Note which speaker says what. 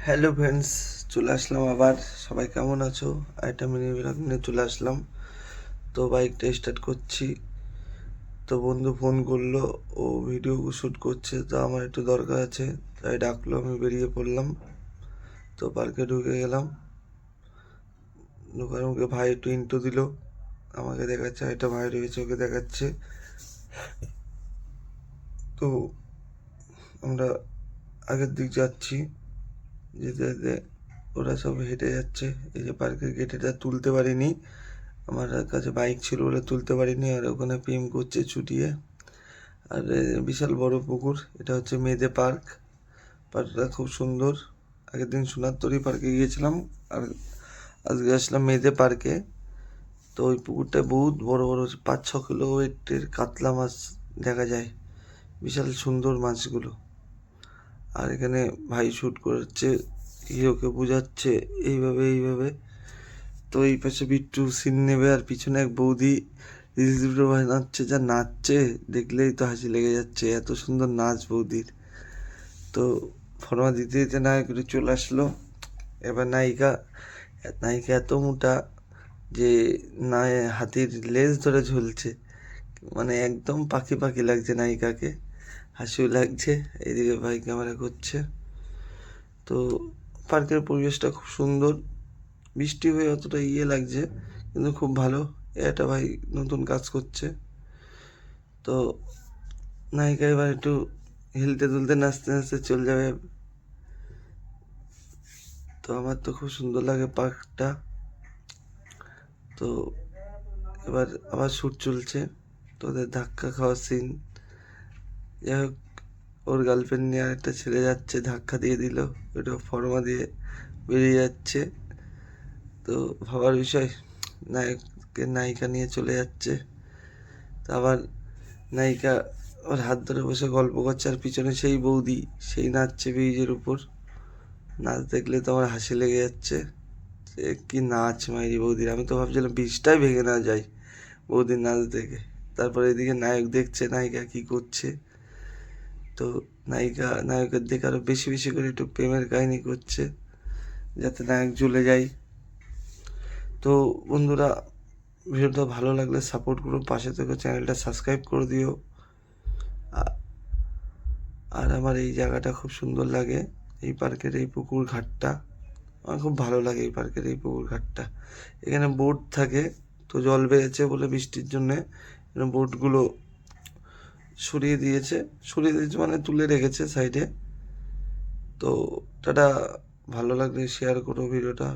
Speaker 1: Hello friends, চলে আসলাম আবার। সবাই কেমন আছো? একটা মিনি ব্লগ নিয়ে চলে আসলাম। তো বাইকটা স্টার্ট করছি, তো বন্ধু ফোন করলো, ও ভিডিও শ্যুট করছে, তো আমার একটু দরকার আছে, তাই ডাকলো, আমি বেরিয়ে পড়লাম। তো পার্কে ঢুকে গেলাম। ঢোকার মুখে ভাই একটু ইন্ট্রো দিল, আমাকে দেখাচ্ছে, একটা ভাই রয়েছে, ওকে দেখাচ্ছে। তো আমরা আগের দিক যাচ্ছি, যেতে যেতে ওরা সব হেঁটে যাচ্ছে। এই যে পার্কের গেটেটা তুলতে পারিনি, আমার কাছে বাইক ছিল বলে তুলতে পারিনি, আর ওখানে প্রেম করছে ছুটিয়ে। আর বিশাল বড় পুকুর, এটা হচ্ছে মেয়েদের পার্ক। পার্কটা খুব সুন্দর। আগের দিন সোনারতরী পার্কে গিয়েছিলাম, আর আজকে আসলাম মেয়েদের পার্কে। তো ওই পুকুরটায় বহুত বড় বড় 5-6 কিলো ওয়েটের কাতলা মাছ দেখা যায়, বিশাল সুন্দর মাছগুলো। আর এখানে ভাই শ্যুট করছে, হিরোকে বোঝাচ্ছে এইভাবে এইভাবে। তো এই পাশে বিট্টু সিন নেবে, আর পিছনে এক বৌদি রিলস ভিডিও বানাচ্ছে, যা নাচছে দেখলেই তো হাসি লেগে যাচ্ছে, এত সুন্দর নাচ বৌদির। তো ফর্মা দিতে দিতে নায়ক একটু চলে আসলো। এবার নায়িকা নায়িকা এত মোটা যে না, হাতির লেজ ধরে ঝুলছে, মানে একদম পাখি পাখি লাগছে নায়িকাকে, হাসিও লাগছে। এইদিকে ভাই ক্যামেরা করছে। তো পার্কের পরিবেশটা খুব সুন্দর, বৃষ্টি হয়ে অতটা লাগছে, কিন্তু খুব ভালো। এটা ভাই নতুন কাজ করছে। তো নায়িকা এবার একটু হিলতে দুলতে নাচতে নাচতে চলে যাবে। তো আমার তো খুব সুন্দর লাগে পার্কটা। তো এবার আবার শ্যুট চলছে, তো ওদের ধাক্কা খাওয়ার সিন। যাই হোক, ওর গার্লফ্রেন্ড নিয়ে আরেকটা ছেলে যাচ্ছে, ধাক্কা দিয়ে দিল, ওটা ফর্মা দিয়ে বেরিয়ে যাচ্ছে। তো ভাবার বিষয়, নায়ককে নায়িকা নিয়ে চলে যাচ্ছে। তো আবার নায়িকা ওর হাত ধরে বসে গল্প করছে, আর পিছনে সেই বৌদি সেই নাচছে ব্রিজের উপর। নাচ দেখলে তো আমার হাসি লেগে যাচ্ছে, সে কি নাচ মাইরি বৌদির! আমি তো ভাবছিলাম ব্রিজটাই ভেঙে না যায় বৌদির নাচ দেখে। তারপরে এদিকে নায়ক দেখছে নায়িকা কি করছে। তো নায়িকা নায়কের দেখে আরো বেশি বেশি করে একটু প্রেমের কাহিনী করছে, যাতে নায়ক জ্বলে যায়। তো বন্ধুরা, ভিডিওটা ভালো লাগলে সাপোর্ট করো, পাশে থেকে চ্যানেলটা সাবস্ক্রাইব করে দিও। আর আমার এই জায়গাটা খুব সুন্দর লাগে, এই পার্কের এই পুকুর ঘাটটা আমার খুব ভালো লাগে। এই পার্কের এই পুকুর ঘাটটা, এখানে বোট থাকে। তো জল বেড়েছে বলে বৃষ্টির জন্যে এখানে বোটগুলো সরিয়ে দিয়েছে মানে তুলে রেখেছে সাইডে। তো টাটা, ভালো লাগলে শেয়ার করো ভিডিওটা।